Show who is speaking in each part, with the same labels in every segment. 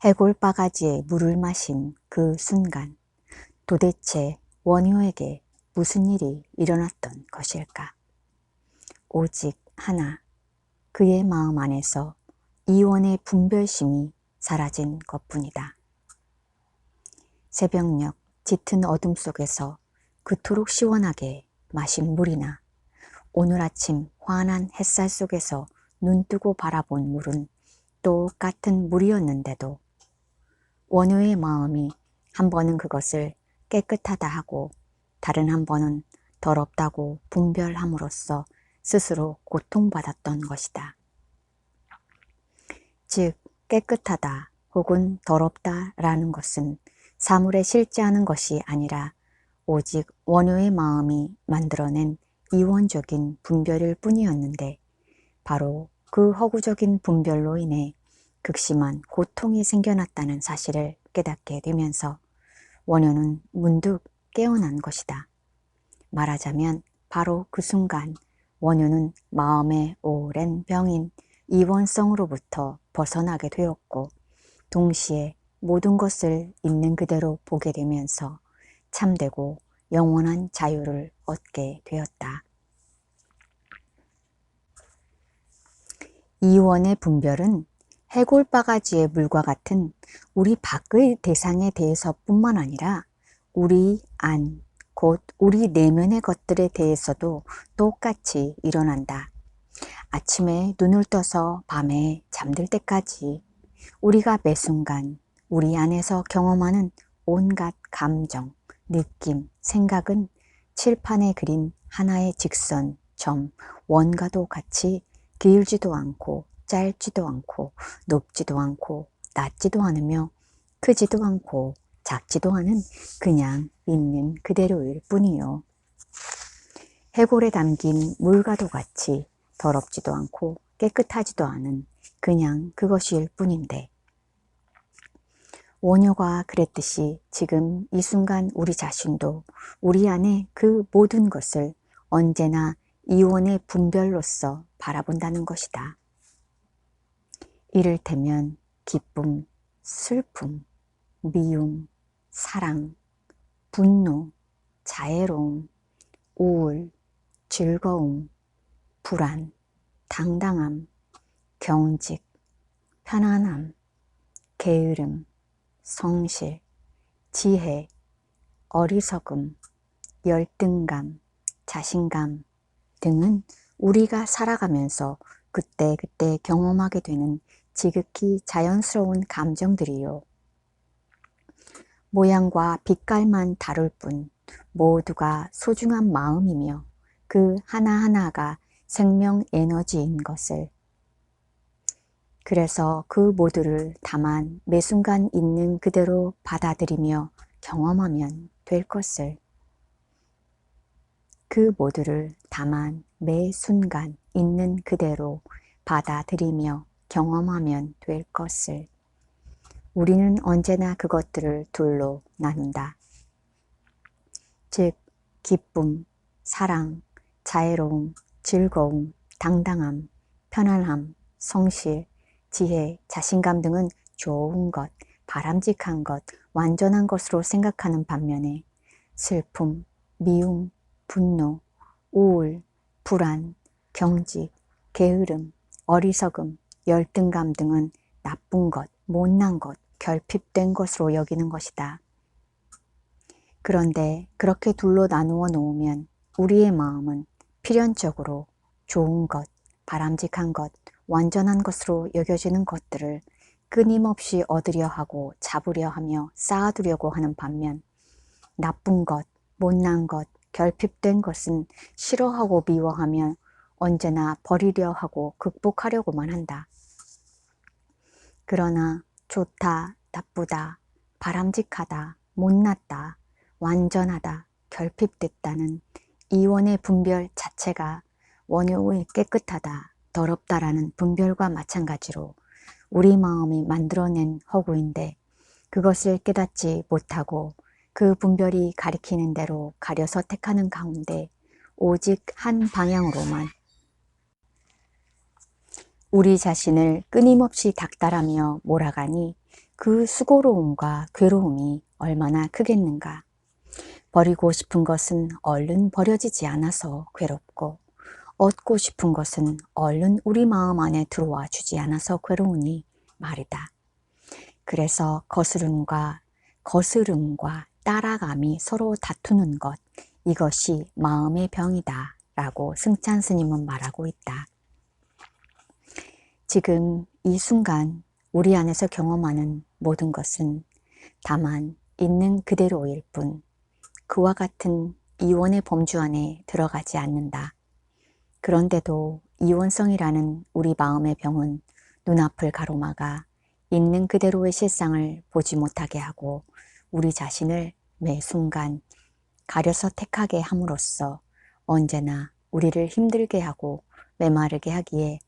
Speaker 1: 해골바가지에 물을 마신 그 순간 도대체 원효에게 무슨 일이 일어났던 것일까? 오직 하나, 그의 마음 안에서 이원의 분별심이 사라진 것뿐이다. 새벽녘 짙은 어둠 속에서 그토록 시원하게 마신 물이나 오늘 아침 환한 햇살 속에서 눈뜨고 바라본 물은 똑같은 물이었는데도 원효의 마음이 한 번은 그것을 깨끗하다 하고 다른 한 번은 더럽다고 분별함으로써 스스로 고통받았던 것이다. 즉 깨끗하다 혹은 더럽다라는 것은 사물에 실제하는 것이 아니라 오직 원효의 마음이 만들어낸 이원적인 분별일 뿐이었는데 바로 그 허구적인 분별로 인해 극심한 고통이 생겨났다는 사실을 깨닫게 되면서 원효는 문득 깨어난 것이다. 말하자면 바로 그 순간 원효는 마음의 오랜 병인 이원성으로부터 벗어나게 되었고 동시에 모든 것을 있는 그대로 보게 되면서 참되고 영원한 자유를 얻게 되었다. 이원의 분별은 해골바가지의 물과 같은 우리 밖의 대상에 대해서뿐만 아니라 우리 안, 곧 우리 내면의 것들에 대해서도 똑같이 일어난다. 아침에 눈을 떠서 밤에 잠들 때까지 우리가 매 순간 우리 안에서 경험하는 온갖 감정, 느낌, 생각은 칠판에 그린 하나의 직선, 점, 원과도 같이 길지도 않고 짧지도 않고 높지도 않고 낮지도 않으며 크지도 않고 작지도 않은 그냥 있는 그대로일 뿐이요. 해골에 담긴 물과도 같이 더럽지도 않고 깨끗하지도 않은 그냥 그것일 뿐인데 원효가 그랬듯이 지금 이 순간 우리 자신도 우리 안에 그 모든 것을 언제나 이원의 분별로서 바라본다는 것이다. 이를테면 기쁨, 슬픔, 미움, 사랑, 분노, 자애로움, 우울, 즐거움, 불안, 당당함, 경직, 편안함, 게으름, 성실, 지혜, 어리석음, 열등감, 자신감 등은 우리가 살아가면서 그때그때 경험하게 되는 지극히 자연스러운 감정들이요. 모양과 빛깔만 다를 뿐 모두가 소중한 마음이며 그 하나하나가 생명 에너지인 것을, 그래서 그 모두를 다만 매 순간 있는 그대로 받아들이며 경험하면 될 것을, 그 모두를 다만 매 순간 있는 그대로 받아들이며 경험하면 될 것을 우리는 언제나 그것들을 둘로 나눈다. 즉 기쁨, 사랑, 자애로움, 즐거움, 당당함, 편안함, 성실, 지혜, 자신감 등은 좋은 것, 바람직한 것, 완전한 것으로 생각하는 반면에 슬픔, 미움, 분노, 우울, 불안, 경직, 게으름, 어리석음, 열등감 등은 나쁜 것, 못난 것, 결핍된 것으로 여기는 것이다. 그런데 그렇게 둘로 나누어 놓으면 우리의 마음은 필연적으로 좋은 것, 바람직한 것, 완전한 것으로 여겨지는 것들을 끊임없이 얻으려 하고 잡으려 하며 쌓아두려고 하는 반면 나쁜 것, 못난 것, 결핍된 것은 싫어하고 미워하며 언제나 버리려 하고 극복하려고만 한다. 그러나 좋다, 나쁘다, 바람직하다, 못났다, 완전하다, 결핍됐다는 이원의 분별 자체가 원효의 깨끗하다, 더럽다라는 분별과 마찬가지로 우리 마음이 만들어낸 허구인데 그것을 깨닫지 못하고 그 분별이 가리키는 대로 가려서 택하는 가운데 오직 한 방향으로만 우리 자신을 끊임없이 닥달하며 몰아가니 그 수고로움과 괴로움이 얼마나 크겠는가. 버리고 싶은 것은 얼른 버려지지 않아서 괴롭고, 얻고 싶은 것은 얼른 우리 마음 안에 들어와 주지 않아서 괴로우니 말이다. 그래서 거스름과 따라감이 서로 다투는 것, 이것이 마음의 병이다 라고 승찬 스님은 말하고 있다. 지금 이 순간 우리 안에서 경험하는 모든 것은 다만 있는 그대로일 뿐, 그와 같은 이원의 범주 안에 들어가지 않는다. 그런데도 이원성이라는 우리 마음의 병은 눈앞을 가로막아 있는 그대로의 실상을 보지 못하게 하고 우리 자신을 매 순간 가려서 택하게 함으로써 언제나 우리를 힘들게 하고 메마르게 하기에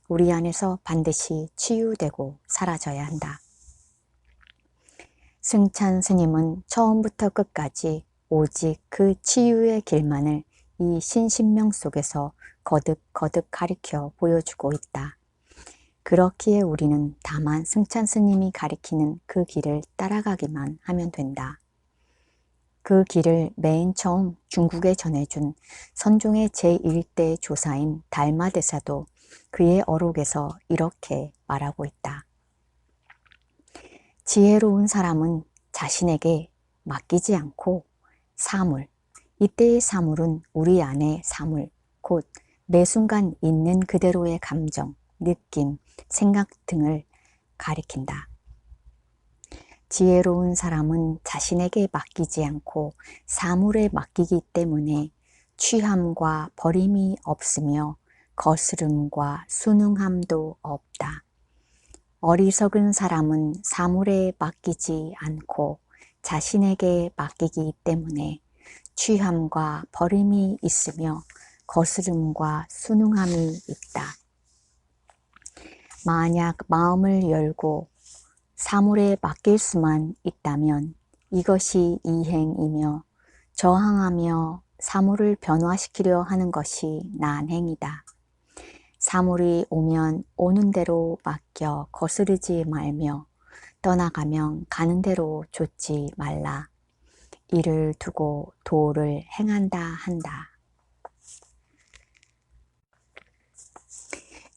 Speaker 1: 우리 안에서 반드시 치유되고 사라져야 한다. 승찬 스님은 처음부터 끝까지 오직 그 치유의 길만을 이 신신명 속에서 거듭거듭 가리켜 보여주고 있다. 그렇기에 우리는 다만 승찬 스님이 가리키는 그 길을 따라가기만 하면 된다. 그 길을 맨 처음 중국에 전해준 선종의 제1대 조사인 달마대사도 그의 어록에서 이렇게 말하고 있다. 지혜로운 사람은 자신에게 맡기지 않고 사물, 이때의 사물은 우리 안의 사물, 곧 매 순간 있는 그대로의 감정, 느낌, 생각 등을 가리킨다. 지혜로운 사람은 자신에게 맡기지 않고 사물에 맡기기 때문에 취함과 버림이 없으며 거스름과 순응함도 없다. 어리석은 사람은 사물에 맡기지 않고 자신에게 맡기기 때문에 취함과 버림이 있으며 거스름과 순응함이 있다. 만약 마음을 열고 사물에 맡길 수만 있다면 이것이 이행이며 저항하며 사물을 변화시키려 하는 것이 난행이다. 사물이 오면 오는 대로 맡겨 거스르지 말며 떠나가면 가는 대로 좇지 말라. 이를 두고 도를 행한다 한다.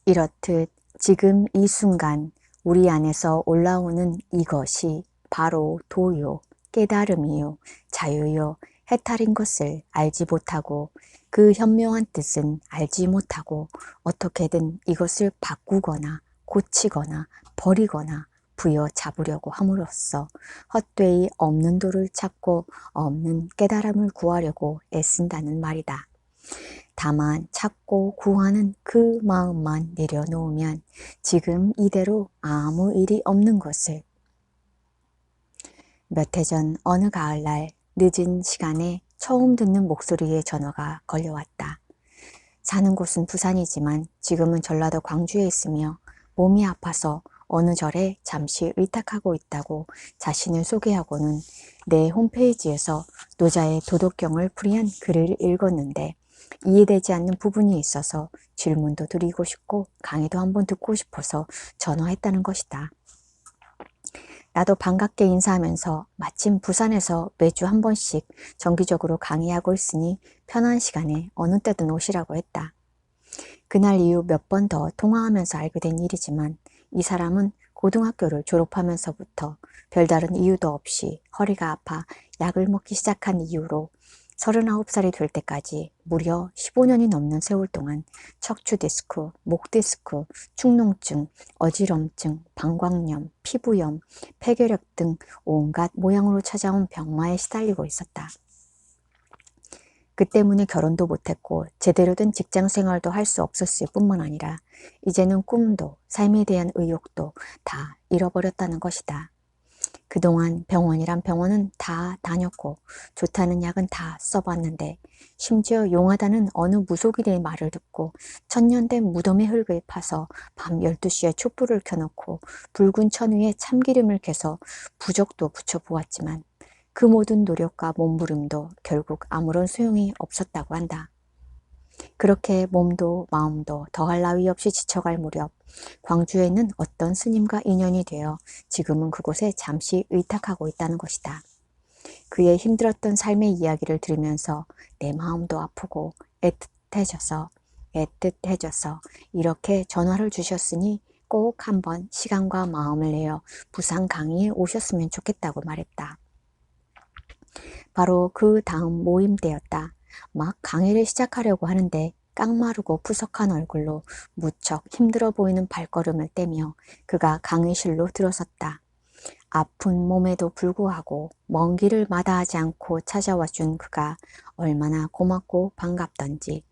Speaker 1: 이렇듯 지금 이 순간 우리 안에서 올라오는 이것이 바로 도요, 깨달음이요, 자유요, 해탈인 것을 알지 못하고 그 현명한 뜻은 알지 못하고 어떻게든 이것을 바꾸거나 고치거나 버리거나 부여잡으려고 함으로써 헛되이 없는 도를 찾고 없는 깨달음을 구하려고 애쓴다는 말이다. 다만 찾고 구하는 그 마음만 내려놓으면 지금 이대로 아무 일이 없는 것을. 몇 해 전 어느 가을날 늦은 시간에 처음 듣는 목소리의 전화가 걸려왔다. 사는 곳은 부산이지만 지금은 전라도 광주에 있으며 몸이 아파서 어느 절에 잠시 의탁하고 있다고 자신을 소개하고는 내 홈페이지에서 노자의 도덕경을 풀이한 글을 읽었는데 이해되지 않는 부분이 있어서 질문도 드리고 싶고 강의도 한번 듣고 싶어서 전화했다는 것이다. 나도 반갑게 인사하면서 마침 부산에서 매주 한 번씩 정기적으로 강의하고 있으니 편한 시간에 어느 때든 오시라고 했다. 그날 이후 몇 번 더 통화하면서 알게 된 일이지만 이 사람은 고등학교를 졸업하면서부터 별다른 이유도 없이 허리가 아파 약을 먹기 시작한 이후로 39살이 될 때까지 무려 15년이 넘는 세월 동안 척추 디스크, 목 디스크, 축농증, 어지럼증, 방광염, 피부염, 폐결핵 등 온갖 모양으로 찾아온 병마에 시달리고 있었다. 그 때문에 결혼도 못했고 제대로 된 직장 생활도 할 수 없었을 뿐만 아니라 이제는 꿈도 삶에 대한 의욕도 다 잃어버렸다는 것이다. 그동안 병원이란 병원은 다 다녔고 좋다는 약은 다 써봤는데 심지어 용하다는 어느 무속인의 말을 듣고 천년된 무덤의 흙을 파서 밤 12시에 촛불을 켜놓고 붉은 천 위에 참기름을 개서 부적도 붙여보았지만 그 모든 노력과 몸부림도 결국 아무런 소용이 없었다고 한다. 그렇게 몸도 마음도 더할 나위 없이 지쳐갈 무렵 광주에는 어떤 스님과 인연이 되어 지금은 그곳에 잠시 의탁하고 있다는 것이다. 그의 힘들었던 삶의 이야기를 들으면서 내 마음도 아프고 애틋해져서 이렇게 전화를 주셨으니 꼭 한번 시간과 마음을 내어 부산 강의에 오셨으면 좋겠다고 말했다. 바로 그 다음 모임 때였다. 막 강의를 시작하려고 하는데 깡마르고 푸석한 얼굴로 무척 힘들어 보이는 발걸음을 떼며 그가 강의실로 들어섰다. 아픈 몸에도 불구하고 먼 길을 마다하지 않고 찾아와 준 그가 얼마나 고맙고 반갑던지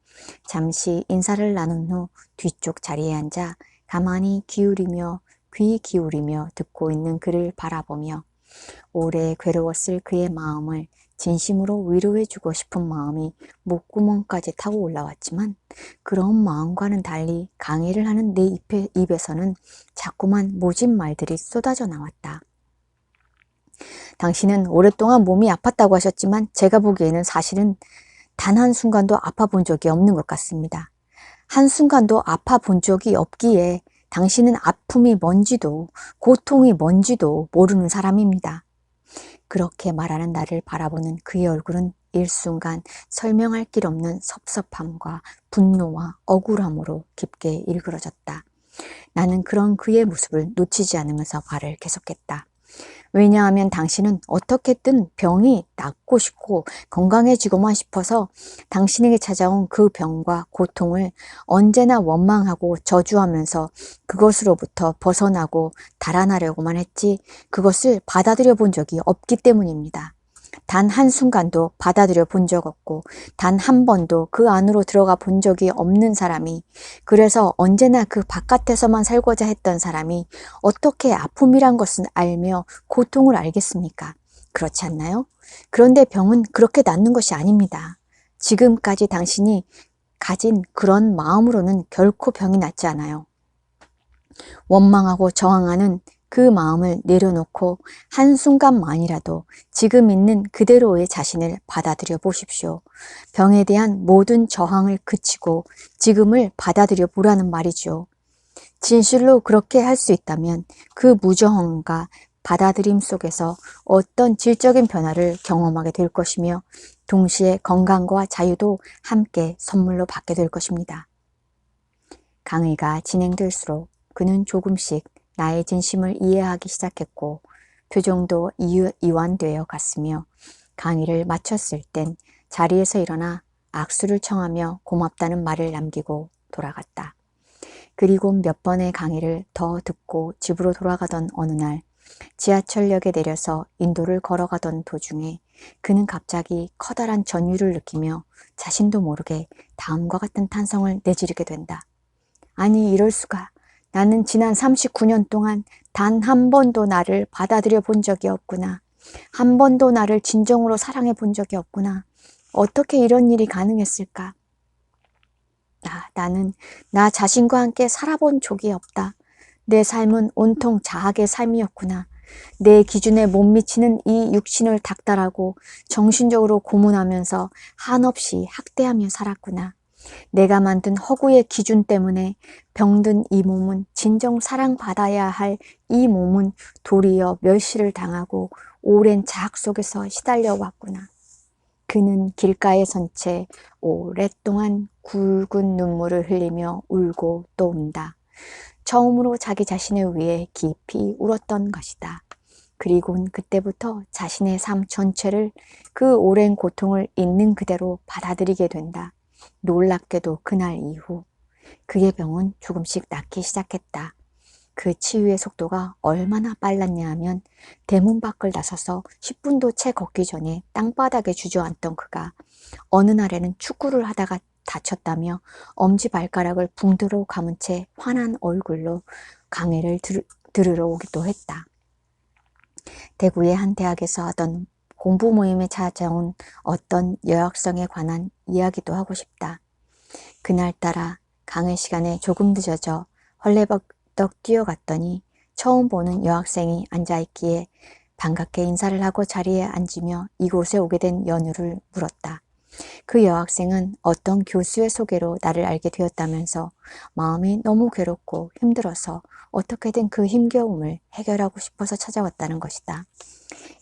Speaker 1: 잠시 인사를 나눈 후 뒤쪽 자리에 앉아 가만히 귀 기울이며 듣고 있는 그를 바라보며 오래 괴로웠을 그의 마음을 진심으로 위로해주고 싶은 마음이 목구멍까지 타고 올라왔지만 그런 마음과는 달리 강의를 하는 내 입에서는 자꾸만 모진 말들이 쏟아져 나왔다. 당신은 오랫동안 몸이 아팠다고 하셨지만 제가 보기에는 사실은 단 한순간도 아파 본 적이 없는 것 같습니다. 한순간도 아파 본 적이 없기에 당신은 아픔이 뭔지도 고통이 뭔지도 모르는 사람입니다. 그렇게 말하는 나를 바라보는 그의 얼굴은 일순간 설명할 길 없는 섭섭함과 분노와 억울함으로 깊게 일그러졌다. 나는 그런 그의 모습을 놓치지 않으면서 말을 계속했다. 왜냐하면 당신은 어떻게든 병이 낫고 싶고 건강해지고만 싶어서 당신에게 찾아온 그 병과 고통을 언제나 원망하고 저주하면서 그것으로부터 벗어나고 달아나려고만 했지 그것을 받아들여 본 적이 없기 때문입니다. 단 한순간도 받아들여 본 적 없고 단 한 번도 그 안으로 들어가 본 적이 없는 사람이 그래서 언제나 그 바깥에서만 살고자 했던 사람이 어떻게 아픔이란 것을 알며 고통을 알겠습니까? 그렇지 않나요? 그런데 병은 그렇게 낫는 것이 아닙니다. 지금까지 당신이 가진 그런 마음으로는 결코 병이 낫지 않아요. 원망하고 저항하는 그 마음을 내려놓고 한순간만이라도 지금 있는 그대로의 자신을 받아들여 보십시오. 병에 대한 모든 저항을 그치고 지금을 받아들여 보라는 말이죠. 진실로 그렇게 할 수 있다면 그 무저항과 받아들임 속에서 어떤 질적인 변화를 경험하게 될 것이며 동시에 건강과 자유도 함께 선물로 받게 될 것입니다. 강의가 진행될수록 그는 조금씩 나의 진심을 이해하기 시작했고 표정도 이완되어 갔으며 강의를 마쳤을 땐 자리에서 일어나 악수를 청하며 고맙다는 말을 남기고 돌아갔다. 그리고 몇 번의 강의를 더 듣고 집으로 돌아가던 어느 날 지하철역에 내려서 인도를 걸어가던 도중에 그는 갑자기 커다란 전율을 느끼며 자신도 모르게 다음과 같은 탄성을 내지르게 된다. 아니 이럴 수가. 나는 지난 39년 동안 단 한 번도 나를 받아들여 본 적이 없구나. 한 번도 나를 진정으로 사랑해 본 적이 없구나. 어떻게 이런 일이 가능했을까? 나는 나 자신과 함께 살아본 적이 없다. 내 삶은 온통 자학의 삶이었구나. 내 기준에 못 미치는 이 육신을 닥달하고 정신적으로 고문하면서 한없이 학대하며 살았구나. 내가 만든 허구의 기준 때문에 병든 이 몸은 진정 사랑받아야 할 이 몸은 도리어 멸시를 당하고 오랜 자학 속에서 시달려 왔구나. 그는 길가에 선 채 오랫동안 굵은 눈물을 흘리며 울고 또 운다. 처음으로 자기 자신을 위해 깊이 울었던 것이다. 그리고는 그때부터 자신의 삶 전체를 그 오랜 고통을 있는 그대로 받아들이게 된다. 놀랍게도 그날 이후 그의 병은 조금씩 낫기 시작했다. 그 치유의 속도가 얼마나 빨랐냐 하면 대문 밖을 나서서 10분도 채 걷기 전에 땅바닥에 주저앉던 그가 어느 날에는 축구를 하다가 다쳤다며 엄지발가락을 붕대로 감은 채 환한 얼굴로 강의를 들으러 오기도 했다. 대구의 한 대학에서 하던 공부 모임에 찾아온 어떤 여학생에 관한 이야기도 하고 싶다. 그날따라 강의 시간에 조금 늦어져 헐레벌떡 뛰어갔더니 처음 보는 여학생이 앉아있기에 반갑게 인사를 하고 자리에 앉으며 이곳에 오게 된 연유를 물었다. 그 여학생은 어떤 교수의 소개로 나를 알게 되었다면서 마음이 너무 괴롭고 힘들어서 어떻게든 그 힘겨움을 해결하고 싶어서 찾아왔다는 것이다.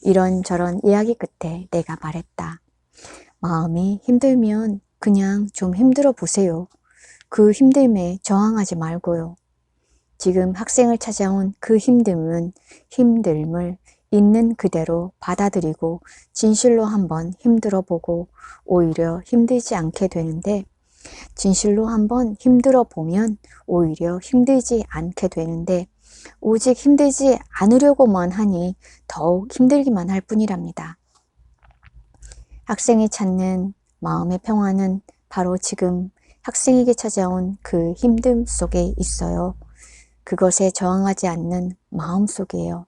Speaker 1: 이런저런 이야기 끝에 내가 말했다. 마음이 힘들면 그냥 좀 힘들어 보세요. 그 힘듦에 저항하지 말고요. 지금 학생을 찾아온 그 힘듦을 있는 그대로 받아들이고 진실로 한번 힘들어 보고 오히려 힘들지 않게 되는데, 진실로 한번 힘들어 보면 오히려 힘들지 않게 되는데, 오직 힘들지 않으려고만 하니 더욱 힘들기만 할 뿐이랍니다. 학생이 찾는 마음의 평화는 바로 지금 학생에게 찾아온 그 힘듦 속에 있어요. 그것에 저항하지 않는 마음 속이에요.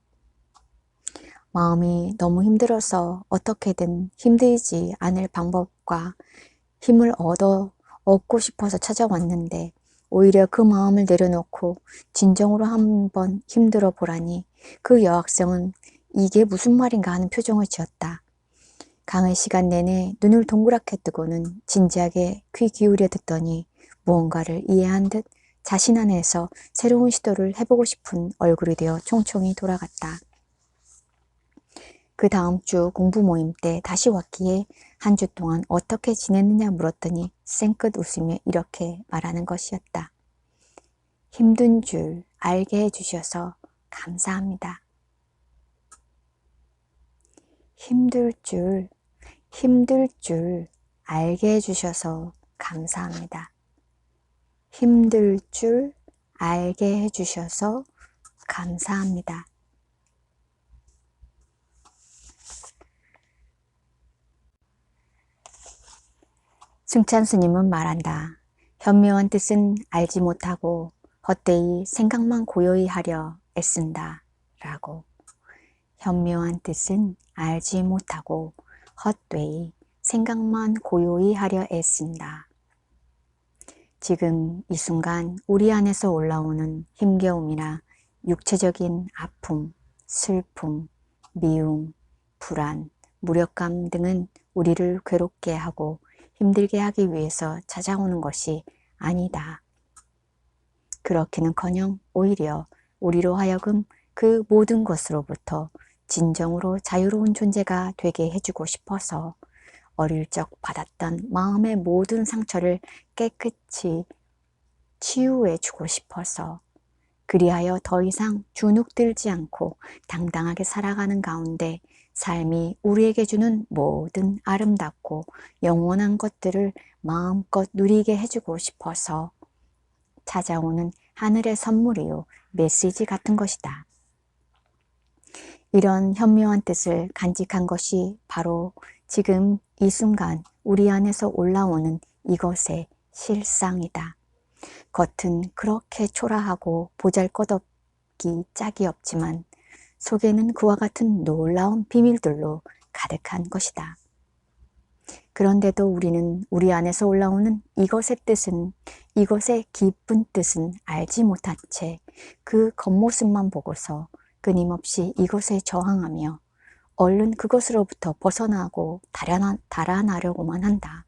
Speaker 1: 마음이 너무 힘들어서 어떻게든 힘들지 않을 방법과 힘을 얻고 싶어서 찾아왔는데, 오히려 그 마음을 내려놓고 진정으로 한번 힘들어 보라니 그 여학생은 이게 무슨 말인가 하는 표정을 지었다. 강의 시간 내내 눈을 동그랗게 뜨고는 진지하게 귀 기울여 듣더니 무언가를 이해한 듯 자신 안에서 새로운 시도를 해보고 싶은 얼굴이 되어 총총히 돌아갔다. 그 다음 주 공부 모임 때 다시 왔기에 한 주 동안 어떻게 지냈느냐 물었더니 쌩긋 웃으며 이렇게 말하는 것이었다. 힘든 줄 알게 해주셔서 감사합니다. 힘들 줄 알게 해주셔서 감사합니다. 힘들 줄 알게 해주셔서 감사합니다. 승찬 스님은 말한다. 현묘한 뜻은 알지 못하고 헛되이 생각만 고요히 하려 애쓴다. 라고. 현묘한 뜻은 알지 못하고 헛되이 생각만 고요히 하려 애쓴다. 지금 이 순간 우리 안에서 올라오는 힘겨움이나 육체적인 아픔, 슬픔, 미움, 불안, 무력감 등은 우리를 괴롭게 하고 힘들게 하기 위해서 찾아오는 것이 아니다. 그렇기는커녕 오히려 우리로 하여금 그 모든 것으로부터 진정으로 자유로운 존재가 되게 해주고 싶어서 어릴 적 받았던 마음의 모든 상처를 깨끗이 치유해주고 싶어서, 그리하여 더 이상 주눅들지 않고 당당하게 살아가는 가운데 삶이 우리에게 주는 모든 아름답고 영원한 것들을 마음껏 누리게 해주고 싶어서 찾아오는 하늘의 선물이요, 메시지 같은 것이다. 이런 현묘한 뜻을 간직한 것이 바로 지금 이 순간 우리 안에서 올라오는 이것의 실상이다. 겉은 그렇게 초라하고 보잘것없기 짝이 없지만 속에는 그와 같은 놀라운 비밀들로 가득한 것이다. 그런데도 우리는 우리 안에서 올라오는 이것의 뜻은, 이것의 깊은 뜻은 알지 못한 채 그 겉모습만 보고서 끊임없이 이것에 저항하며 얼른 그것으로부터 벗어나고 달아나려고만 한다.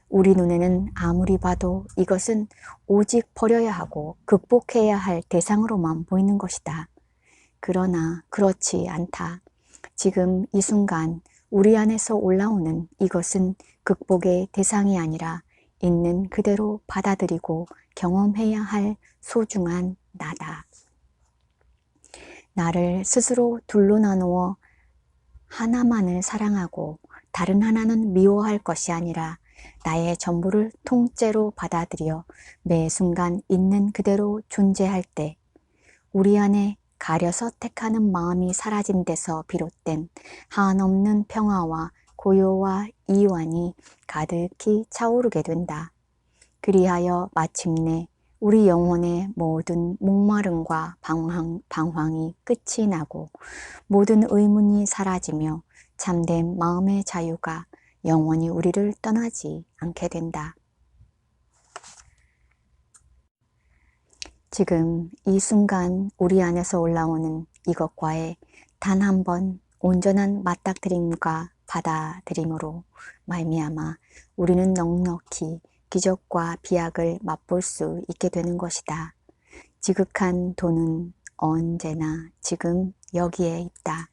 Speaker 1: 우리 눈에는 아무리 봐도 이것은 오직 버려야 하고 극복해야 할 대상으로만 보이는 것이다. 그러나 그렇지 않다. 지금 이 순간 우리 안에서 올라오는 이것은 극복의 대상이 아니라 있는 그대로 받아들이고 경험해야 할 소중한 나다. 나를 스스로 둘로 나누어 하나만을 사랑하고 다른 하나는 미워할 것이 아니라 나의 전부를 통째로 받아들여 매 순간 있는 그대로 존재할 때 우리 안에 가려서 택하는 마음이 사라진 데서 비롯된 한없는 평화와 고요와 이완이 가득히 차오르게 된다. 그리하여 마침내 우리 영혼의 모든 목마름과 방황이 끝이 나고 모든 의문이 사라지며 참된 마음의 자유가 영원히 우리를 떠나지 않게 된다. 지금 이 순간 우리 안에서 올라오는 이것과의 단 한 번 온전한 맞닥뜨림과 받아들임으로 말미암아 우리는 넉넉히 기적과 비약을 맛볼 수 있게 되는 것이다. 지극한 돈은 언제나 지금 여기에 있다.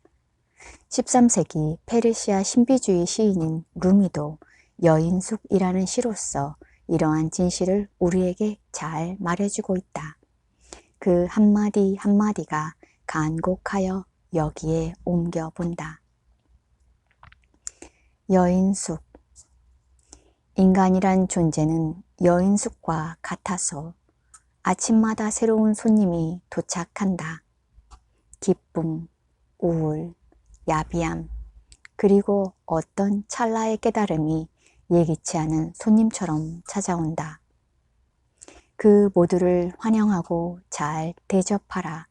Speaker 1: 13세기 페르시아 신비주의 시인인 루미도 여인숙이라는 시로서 이러한 진실을 우리에게 잘 말해주고 있다. 그 한마디 한마디가 간곡하여 여기에 옮겨본다. 여인숙. 인간이란 존재는 여인숙과 같아서 아침마다 새로운 손님이 도착한다. 기쁨, 우울, 야비함, 그리고 어떤 찰나의 깨달음이 예기치 않은 손님처럼 찾아온다. 그 모두를 환영하고 잘 대접하라.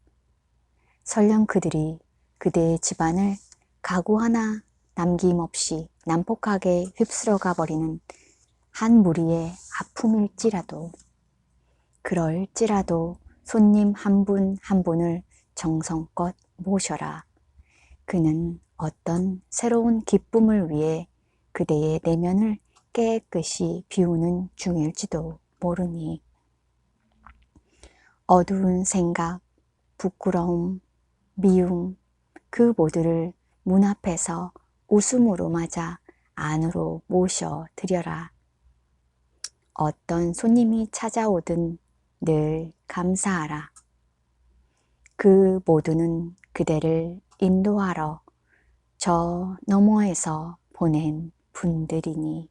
Speaker 1: 설령 그들이 그대의 집안을 가구 하나 남김없이 난폭하게 휩쓸어가 버리는 한 무리의 아픔일지라도, 그럴지라도 손님 한 분 한 분을 정성껏 모셔라. 그는 어떤 새로운 기쁨을 위해 그대의 내면을 깨끗이 비우는 중일지도 모르니. 어두운 생각, 부끄러움, 미움, 그 모두를 문 앞에서 웃음으로 맞아 안으로 모셔드려라. 어떤 손님이 찾아오든 늘 감사하라. 그 모두는 그대를 인도하러 저 너머에서 보낸 분들이니.